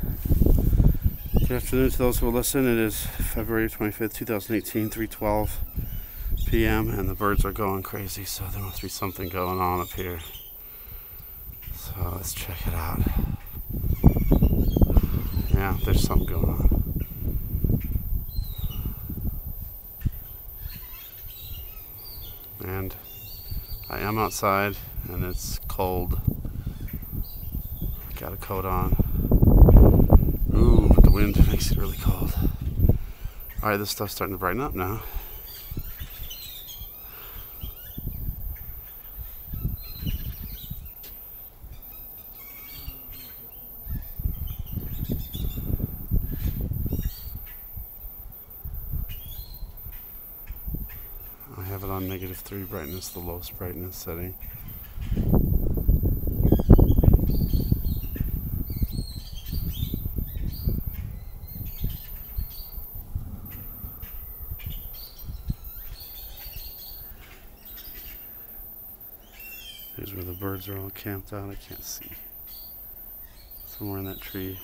Good afternoon to those who will listen. It is February 25th, 2018, 3:12 p.m. and the birds are going crazy, so there must be something going on up here. So let's check it out. Yeah, there's something going on. And I am outside and it's cold. Got a coat on. Ooh, but the wind makes it really cold. Alright, this stuff's starting to brighten up now. I have it on -3 brightness, the lowest brightness setting. Here's where the birds are all camped out. I can't see. Somewhere in that tree.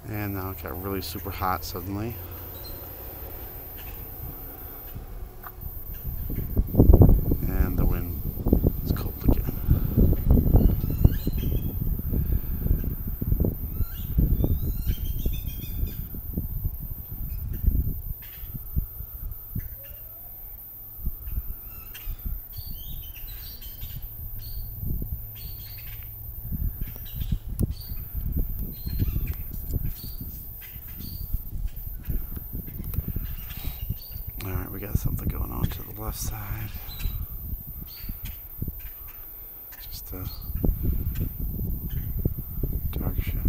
And now it got really super hot suddenly. And the wind is cold again. Alright, we got something going on to the left side. Just a dark shadow.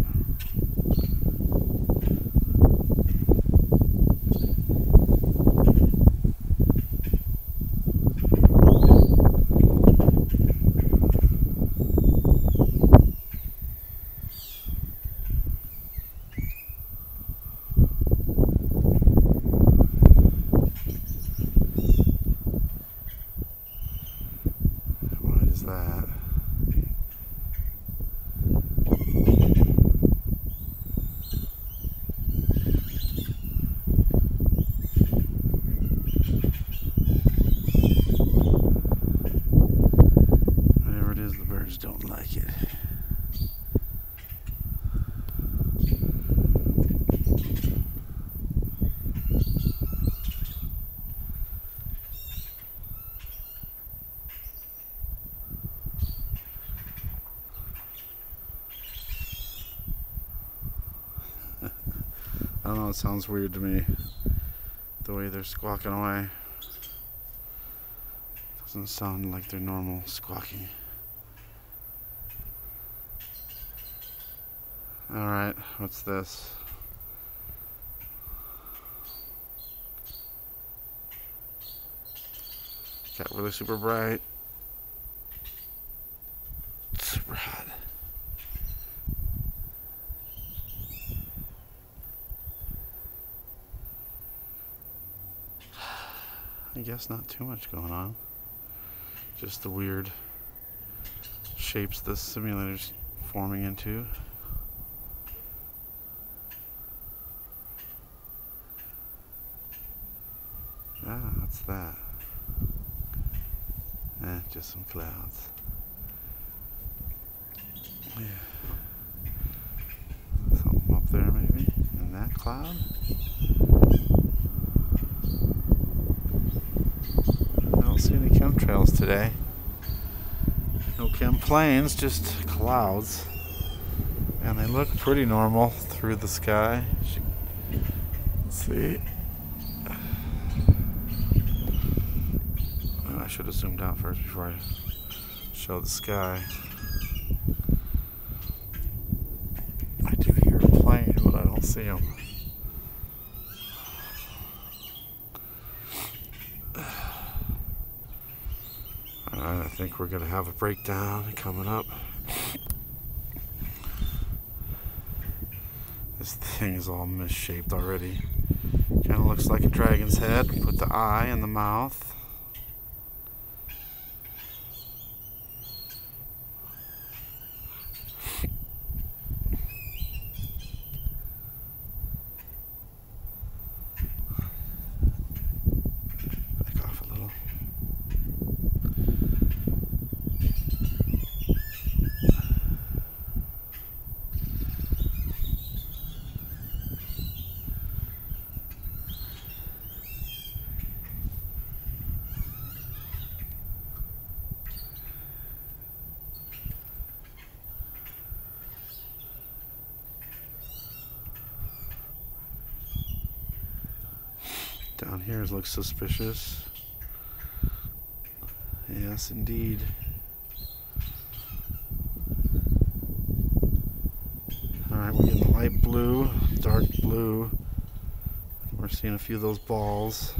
That. Whatever it is, the birds don't like it. I don't know, it sounds weird to me, the way they're squawking away. Doesn't sound like their normal squawking. Alright, what's this? Got really super bright. Super hot. I guess not too much going on. Just the weird shapes this simulator's forming into. Ah, what's that? Just some clouds. Yeah. Something up there maybe in that cloud. I don't see any chemtrails today. No chem planes, just clouds. And they look pretty normal through the sky. Let's see. I should have zoomed out first before I show the sky. I do hear a plane, but I don't see them. Alright, I think we're going to have a breakdown coming up. This thing is all misshaped already. Kind of looks like a dragon's head. Put the eye in the mouth. Back off a little. Down here it looks suspicious. Yes, indeed. Alright, we're getting light blue, dark blue. We're seeing a few of those balls,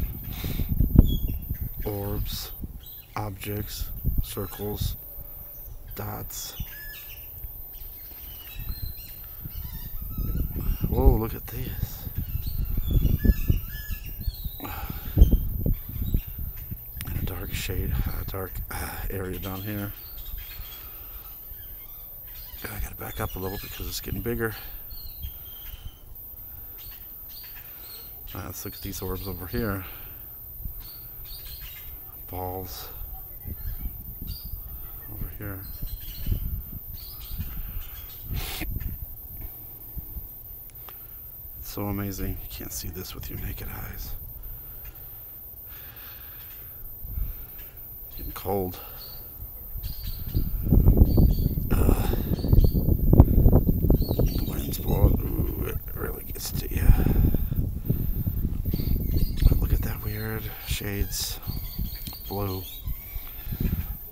orbs, objects, circles, dots. Whoa, look at this. Dark area down here. I gotta back up a little because it's getting bigger. Let's look at these orbs over here. Balls over here. It's so amazing. You can't see this with your naked eyes. Getting cold. The wind's blowing. Ooh, it really gets to you. Look at that weird shades. Blue.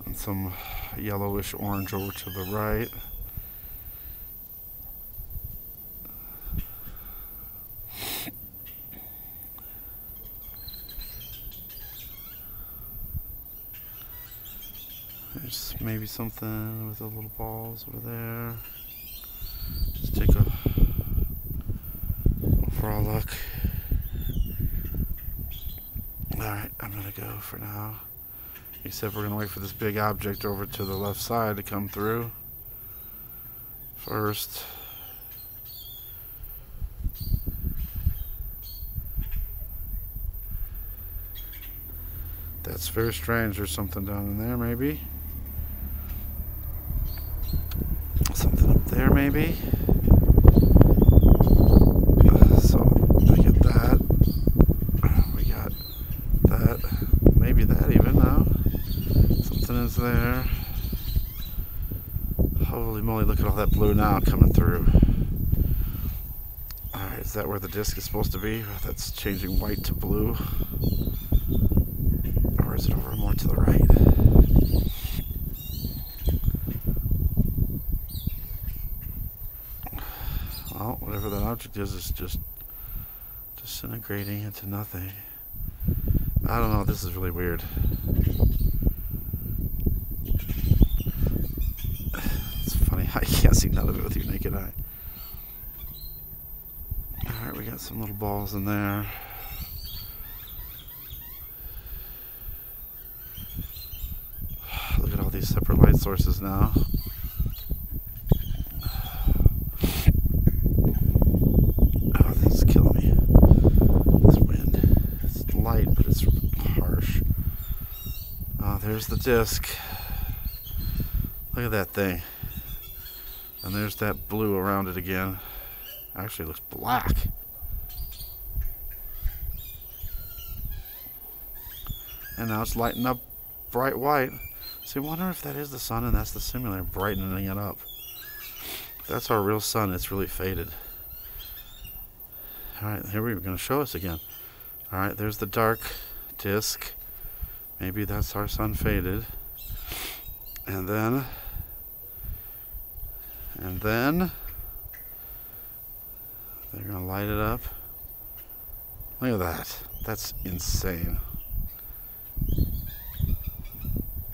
And some yellowish orange over to the right. There's maybe something with the little balls over there. Just take a overall look. Alright, I'm gonna go for now. Except we're gonna wait for this big object over to the left side to come through first. That's very strange. There's something down in there, maybe. Something up there, maybe. So we get that. We got that. Maybe that even now. Something is there. Holy moly, look at all that blue now coming through. Alright, is that where the disc is supposed to be? That's changing white to blue. Or is it over more to the right? Well, whatever that object is just disintegrating into nothing. I don't know, this is really weird. It's funny how you can't see none of it with your naked eye. Alright, we got some little balls in there. Look at all these separate light sources now. Oh, this is killing me. This wind. It's light, but it's harsh. Oh, there's the disc. Look at that thing. And there's that blue around it again. Actually, it looks black. And now it's lighting up bright white. See, I wonder if that is the sun and that's the simulator brightening it up. If that's our real sun, it's really faded. Alright, here we're going to show us again. Alright, there's the dark disk. Maybe that's our sun faded. And then they're going to light it up. Look at that. That's insane.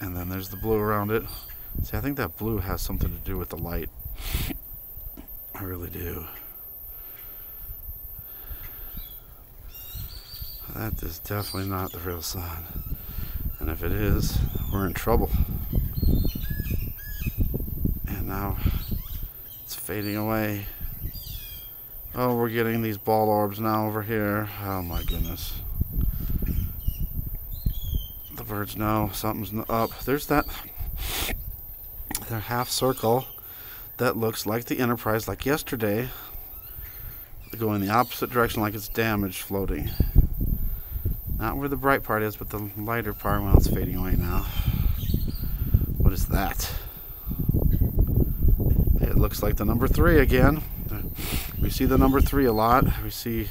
And then there's the blue around it. See, I think that blue has something to do with the light. I really do. That is definitely not the real sun. And if it is, we're in trouble. And now it's fading away. Oh, we're getting these ball orbs now over here. Oh my goodness. The birds know something's up. There's that their half circle that looks like the Enterprise, like yesterday. Going the opposite direction, like it's damaged, floating. Not where the bright part is, but the lighter part. Well, it's fading away now. What is that? It looks like the number 3 again. We see the number 3 a lot. I've seen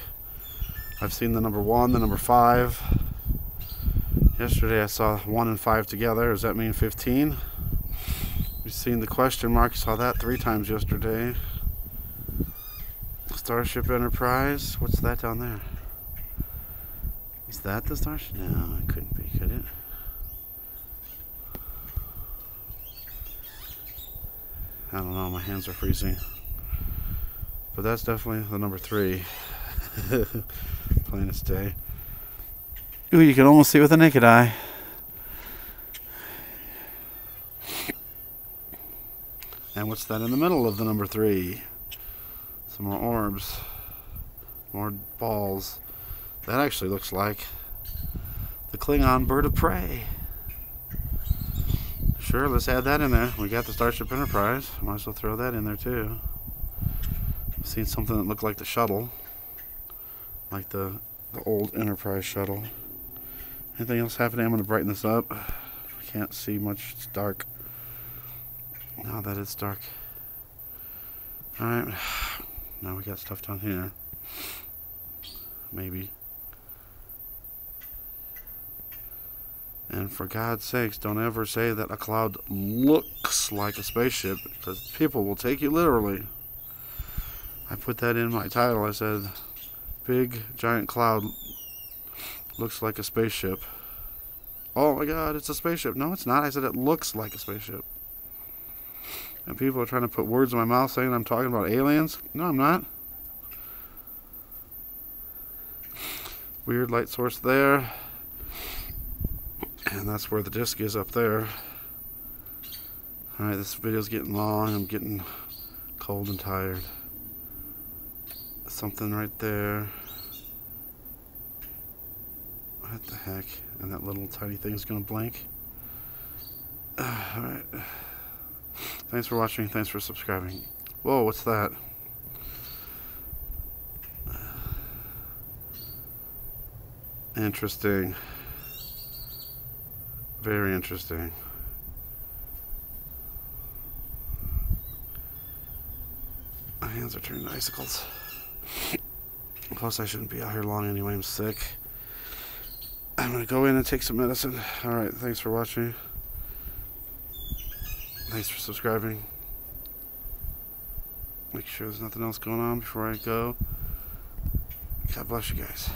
the number 1, the number 5. Yesterday I saw 1 and 5 together. Does that mean 15? We've seen the question mark. Saw that 3 times yesterday. Starship Enterprise. What's that down there? Is that the Starship? No, it couldn't be, could it? I don't know, my hands are freezing. But that's definitely the number 3. Plain as day. Ooh, you can almost see it with the naked eye. And what's that in the middle of the number 3? Some more orbs. More balls. That actually looks like the Klingon bird of prey. Sure, let's add that in there. We got the Starship Enterprise. Might as well throw that in there too. I've seen something that looked like the shuttle. Like the old Enterprise shuttle. Anything else happening? I'm going to brighten this up. I can't see much. It's dark. Now that it's dark. Alright. Now we got stuff down here. Maybe. And for God's sakes, don't ever say that a cloud looks like a spaceship, because people will take you literally. I put that in my title. I said, big giant cloud looks like a spaceship. Oh my God, it's a spaceship. No, it's not. I said it looks like a spaceship. And people are trying to put words in my mouth saying I'm talking about aliens. No, I'm not. Weird light source there. And that's where the disc is, up there. Alright, this video's getting long. I'm getting cold and tired. Something right there. What the heck? And that little tiny thing's gonna blink. Alright. Thanks for watching. Thanks for subscribing. Whoa, what's that? Interesting. Very interesting. My hands are turning to icicles. Plus, I shouldn't be out here long anyway. I'm sick. I'm gonna go in and take some medicine. Alright, thanks for watching. Thanks for subscribing. Make sure there's nothing else going on before I go. God bless you guys.